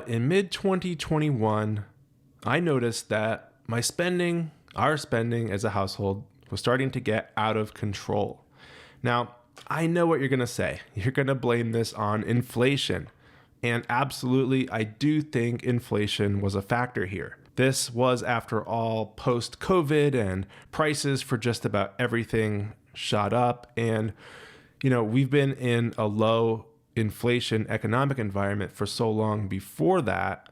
In mid 2021, I noticed that our spending as a household was starting to get out of control. Now, I know what you're going to say. You're going to blame this on inflation. And absolutely, I do think inflation was a factor here. This was, after all, post-COVID, and prices for just about everything shot up. And, we've been in a low inflation economic environment for so long before that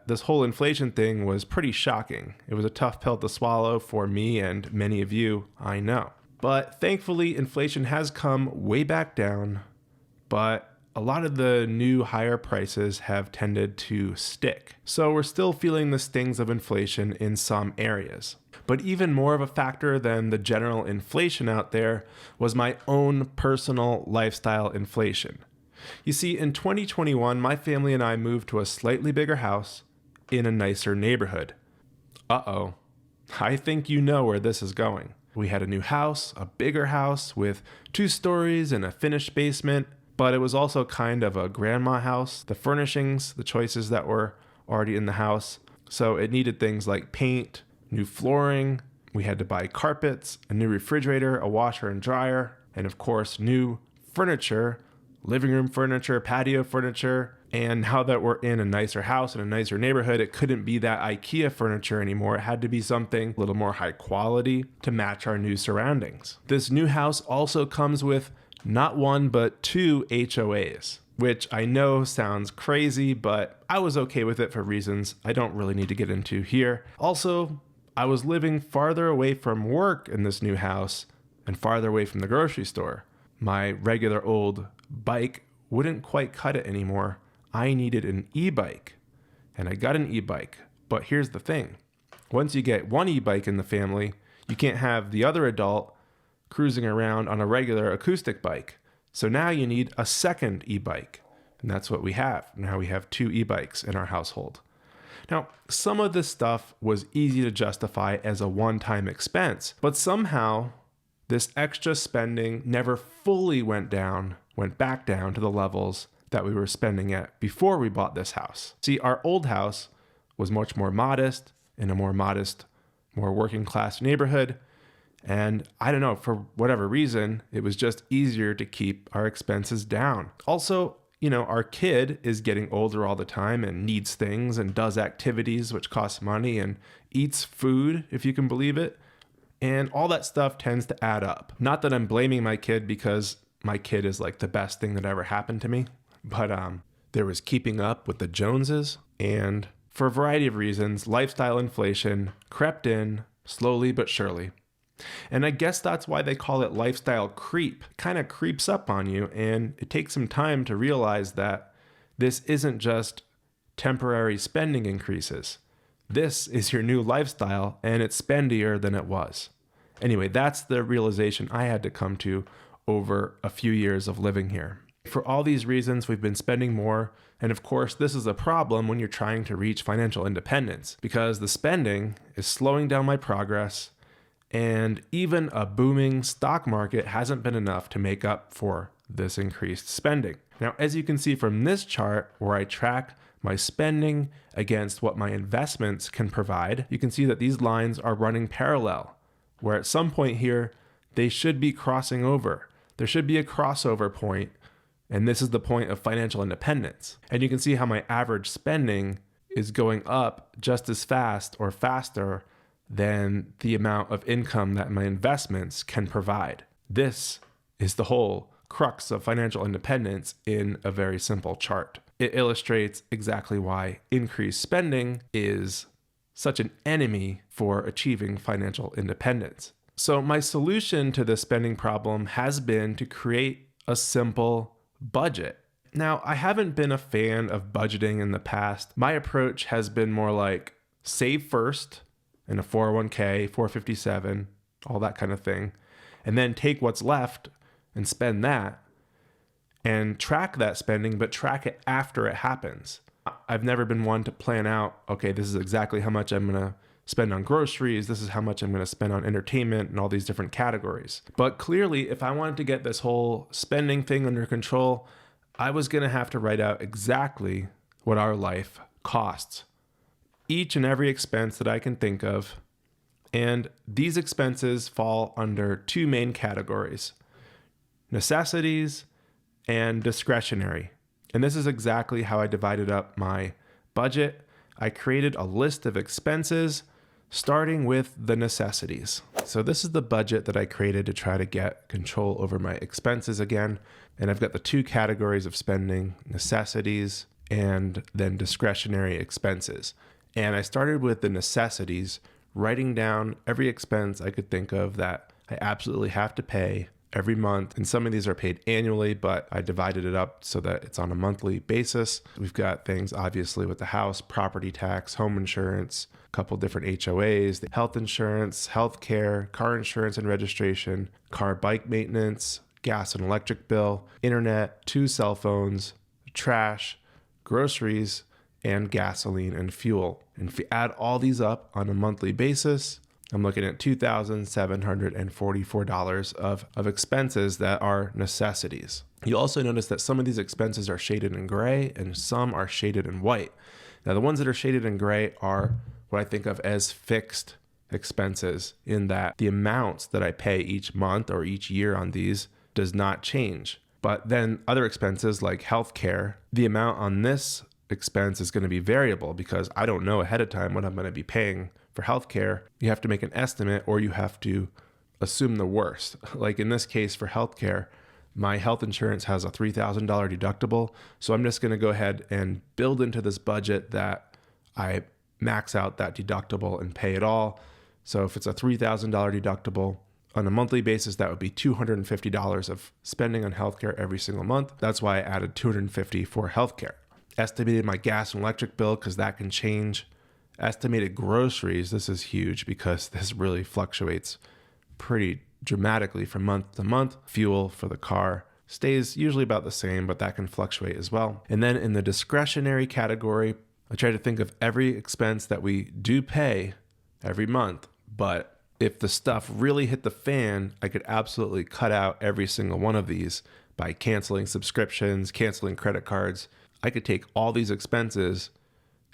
this whole inflation thing was pretty shocking. It was a tough pill to swallow for me and many of you, I know. But thankfully, inflation has come way back down, but a lot of the new higher prices have tended to stick. So we're still feeling the stings of inflation in some areas. But even more of a factor than the general inflation out there was my own personal lifestyle inflation. You see, in 2021, my family and I moved to a slightly bigger house in a nicer neighborhood. Uh-oh, I think you know where this is going. We had a new house, a bigger house with 2 stories and a finished basement, but it was also kind of a grandma house. The furnishings, the choices that were already in the house. So it needed things like paint, new flooring. We had to buy carpets, a new refrigerator, a washer and dryer, and of course, new furniture, living room furniture, patio furniture. And now that we're in a nicer house in a nicer neighborhood, it couldn't be that IKEA furniture anymore. It had to be something a little more high quality to match our new surroundings. This new house also comes with not 1, but 2 HOAs, which I know sounds crazy, but I was okay with it for reasons I don't really need to get into here. Also, I was living farther away from work in this new house and farther away from the grocery store. My regular old bike wouldn't quite cut it anymore. I needed an e-bike, and I got an e-bike. But here's the thing. Once you get one e-bike in the family, you can't have the other adult cruising around on a regular acoustic bike. So now you need a second e-bike. And that's what we have. Now we have 2 e-bikes in our household. Now, some of this stuff was easy to justify as a one-time expense, but somehow this extra spending never fully went back down to the levels that we were spending at before we bought this house. See, our old house was much more modest, in a more modest, more working class neighborhood. And I don't know, for whatever reason, it was just easier to keep our expenses down. Also, our kid is getting older all the time and needs things and does activities which cost money and eats food, if you can believe it. And all that stuff tends to add up. Not that I'm blaming my kid, because my kid is like the best thing that ever happened to me. But there was keeping up with the Joneses. And for a variety of reasons, lifestyle inflation crept in slowly but surely. And I guess that's why they call it lifestyle creep. It kind of creeps up on you, and it takes some time to realize that this isn't just temporary spending increases. This is your new lifestyle, and it's spendier than it was. Anyway, that's the realization I had to come to over a few years of living here. For all these reasons, we've been spending more. And of course, this is a problem when you're trying to reach financial independence, because the spending is slowing down my progress. And even a booming stock market hasn't been enough to make up for this increased spending. Now, as you can see from this chart where I track my spending against what my investments can provide, you can see that these lines are running parallel, where at some point here, they should be crossing over. There should be a crossover point, and this is the point of financial independence. And you can see how my average spending is going up just as fast or faster than the amount of income that my investments can provide. This is the whole crux of financial independence in a very simple chart. It illustrates exactly why increased spending is such an enemy for achieving financial independence. So my solution to this spending problem has been to create a simple budget. Now, I haven't been a fan of budgeting in the past. My approach has been more like save first, in a 401k, 457, all that kind of thing, and then take what's left and spend that, and track that spending, but track it after it happens. I've never been one to plan out, okay, this is exactly how much I'm going to spend on groceries, this is how much I'm going to spend on entertainment and all these different categories. But clearly, if I wanted to get this whole spending thing under control, I was going to have to write out exactly what our life costs. Each and every expense that I can think of. And these expenses fall under two main categories: necessities and discretionary. And this is exactly how I divided up my budget. I created a list of expenses starting with the necessities. So this is the budget that I created to try to get control over my expenses again. And I've got the two categories of spending: necessities and then discretionary expenses. And I started with the necessities, writing down every expense I could think of that I absolutely have to pay every month. And some of these are paid annually, but I divided it up so that it's on a monthly basis. We've got things obviously with the house: property tax, home insurance, a couple different HOAs, the health insurance, healthcare, car insurance and registration, car bike maintenance, gas and electric bill, internet, 2 cell phones, trash, groceries, and gasoline and fuel. And if you add all these up on a monthly basis, I'm looking at $2,744 of expenses that are necessities. You also notice that some of these expenses are shaded in gray and some are shaded in white. Now, the ones that are shaded in gray are what I think of as fixed expenses, in that the amounts that I pay each month or each year on these does not change. But then other expenses like healthcare, the amount on this expense is going to be variable because I don't know ahead of time what I'm going to be paying for healthcare. You have to make an estimate, or you have to assume the worst. Like in this case for healthcare, my health insurance has a $3,000 deductible. So I'm just going to go ahead and build into this budget that I max out that deductible and pay it all. So if it's a $3,000 deductible on a monthly basis, that would be $250 of spending on healthcare every single month. That's why I added $250 for healthcare. Estimated my gas and electric bill, because that can change. Estimated groceries, this is huge because this really fluctuates pretty dramatically from month to month. Fuel for the car stays usually about the same, but that can fluctuate as well. And then in the discretionary category, I try to think of every expense that we do pay every month. But if the stuff really hit the fan, I could absolutely cut out every single one of these by canceling subscriptions, canceling credit cards. I could take all these expenses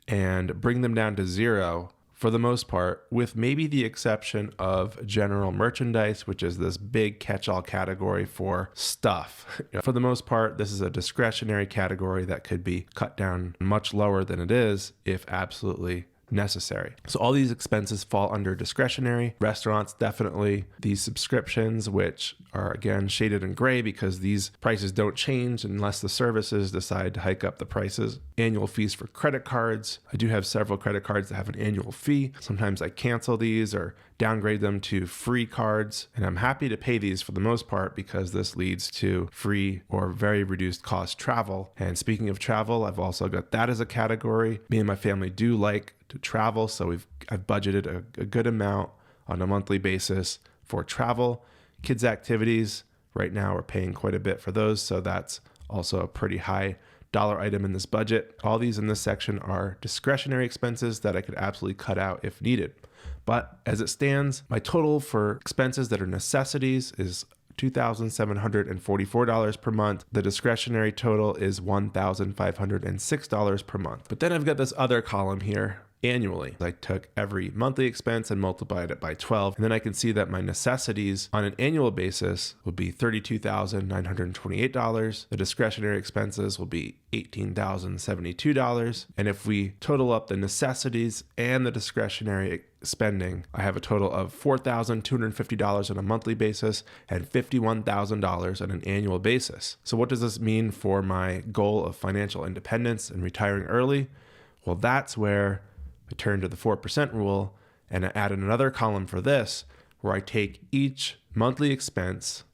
and bring them down to zero for the most part, with maybe the exception of general merchandise, which is this big catch-all category for stuff. For the most part, this is a discretionary category that could be cut down much lower than it is if absolutely necessary. So all these expenses fall under discretionary. Restaurants, definitely. These subscriptions, which are again shaded in gray because these prices don't change unless the services decide to hike up the prices. Annual fees for credit cards. I do have several credit cards that have an annual fee. Sometimes I cancel these or downgrade them to free cards, and I'm happy to pay these for the most part because this leads to free or very reduced cost travel. And speaking of travel, I've also got that as a category. Me and my family do like to travel, so I've budgeted a good amount on a monthly basis for travel. Kids activities, right now we're paying quite a bit for those, so that's also a pretty high dollar item in this budget. All these in this section are discretionary expenses that I could absolutely cut out if needed. But as it stands, my total for expenses that are necessities is $2,744 per month. The discretionary total is $1,506 per month. But then I've got this other column here, annually. I took every monthly expense and multiplied it by 12. And then I can see that my necessities on an annual basis would be $32,928. The discretionary expenses will be $18,072. And if we total up the necessities and the discretionary spending, I have a total of $4,250 on a monthly basis and $51,000 on an annual basis. So what does this mean for my goal of financial independence and retiring early? Well, that's where I turn to the 4% rule and I added another column for this where I take each monthly expense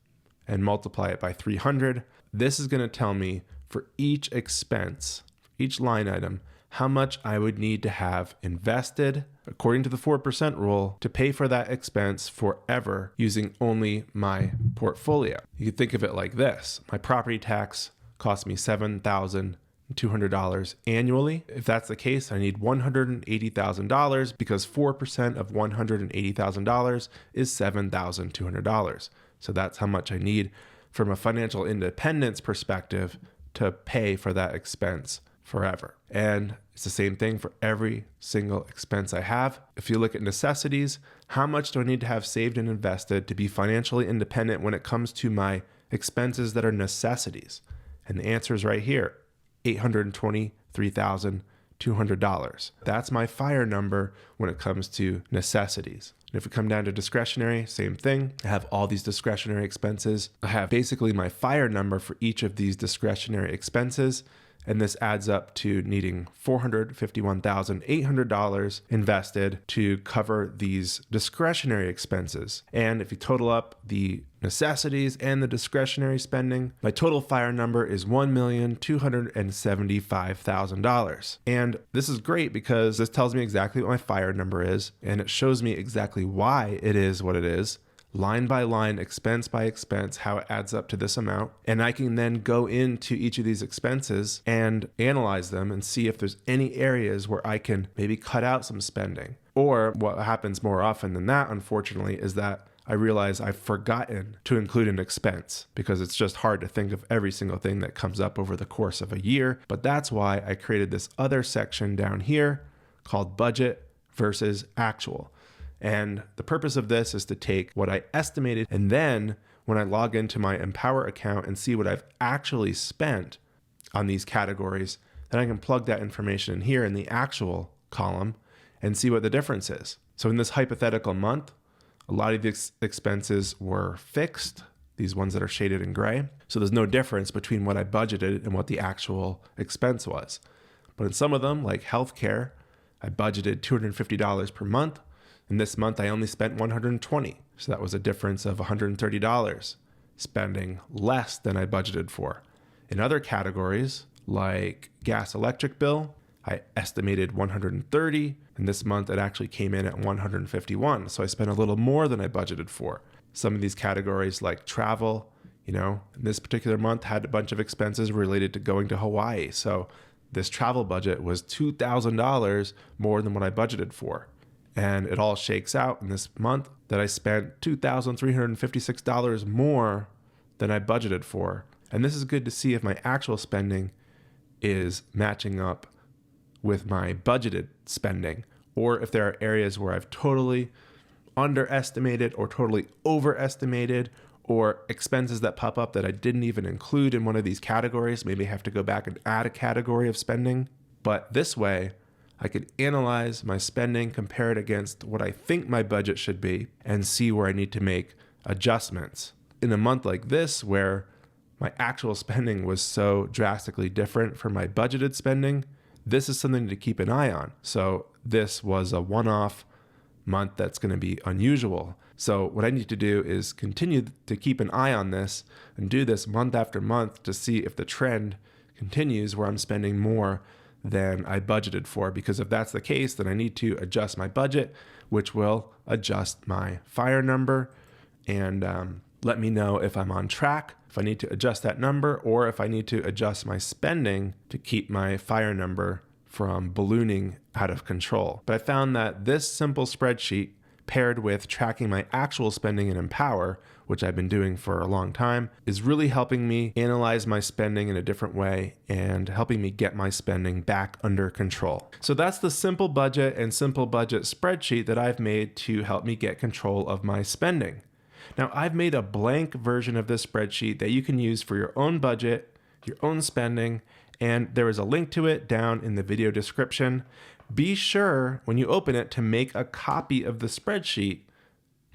and multiply it by 300. This is going to tell me for each expense, each line item, how much I would need to have invested according to the 4% rule to pay for that expense forever using only my portfolio. You can think of it like this. My property tax cost me $7,200 annually. If that's the case, I need $180,000 because 4% of $180,000 is $7,200. So that's how much I need from a financial independence perspective to pay for that expense forever. And it's the same thing for every single expense I have. If you look at necessities, how much do I need to have saved and invested to be financially independent when it comes to my expenses that are necessities? And the answer is right here, $823,200. That's my FIRE number when it comes to necessities. And if we come down to discretionary, same thing. I have all these discretionary expenses. I have basically my FIRE number for each of these discretionary expenses. And this adds up to needing $451,800 invested to cover these discretionary expenses. And if you total up the necessities and the discretionary spending, my total FIRE number is $1,275,000. And this is great because this tells me exactly what my FIRE number is, and it shows me exactly why it is what it is, line by line, expense by expense, how it adds up to this amount. And I can then go into each of these expenses and analyze them and see if there's any areas where I can maybe cut out some spending. Or what happens more often than that, unfortunately, is that I realize I've forgotten to include an expense because it's just hard to think of every single thing that comes up over the course of a year. But that's why I created this other section down here called budget versus actual. And the purpose of this is to take what I estimated, and then when I log into my Empower account and see what I've actually spent on these categories, then I can plug that information in here in the actual column and see what the difference is. So in this hypothetical month, a lot of these expenses were fixed, these ones that are shaded in gray. So there's no difference between what I budgeted and what the actual expense was. But in some of them, like healthcare, I budgeted $250 per month. And this month I only spent $120. So that was a difference of $130, spending less than I budgeted for. In other categories, like gas electric bill, I estimated $130, and this month it actually came in at $151. So I spent a little more than I budgeted for. Some of these categories like travel, in this particular month had a bunch of expenses related to going to Hawaii. So this travel budget was $2,000 more than what I budgeted for. And it all shakes out in this month that I spent $2,356 more than I budgeted for. And this is good to see if my actual spending is matching up with my budgeted spending, or if there are areas where I've totally underestimated or totally overestimated, or expenses that pop up that I didn't even include in one of these categories. Maybe I have to go back and add a category of spending. But this way, I could analyze my spending, compare it against what I think my budget should be, and see where I need to make adjustments. In a month like this, where my actual spending was so drastically different from my budgeted spending, this is something to keep an eye on. So this was a one-off month that's going to be unusual. So what I need to do is continue to keep an eye on this and do this month after month to see if the trend continues where I'm spending more than I budgeted for. Because if that's the case, then I need to adjust my budget, which will adjust my FIRE number and let me know if I'm on track, if I need to adjust that number, or if I need to adjust my spending to keep my FIRE number from ballooning out of control. But I found that this simple spreadsheet paired with tracking my actual spending in Empower, which I've been doing for a long time, is really helping me analyze my spending in a different way and helping me get my spending back under control. So that's the simple budget and simple budget spreadsheet that I've made to help me get control of my spending. Now, I've made a blank version of this spreadsheet that you can use for your own budget, your own spending, and there is a link to it down in the video description. Be sure when you open it to make a copy of the spreadsheet.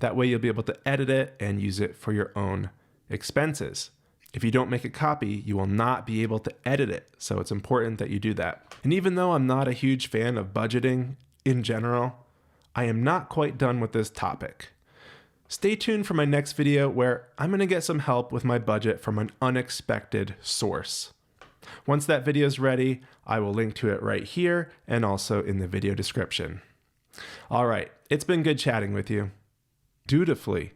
That way you'll be able to edit it and use it for your own expenses. If you don't make a copy, you will not be able to edit it. So it's important that you do that. And even though I'm not a huge fan of budgeting in general, I am not quite done with this topic. Stay tuned for my next video where I'm going to get some help with my budget from an unexpected source. Once that video is ready, I will link to it right here and also in the video description. All right, it's been good chatting with you. Dutifully,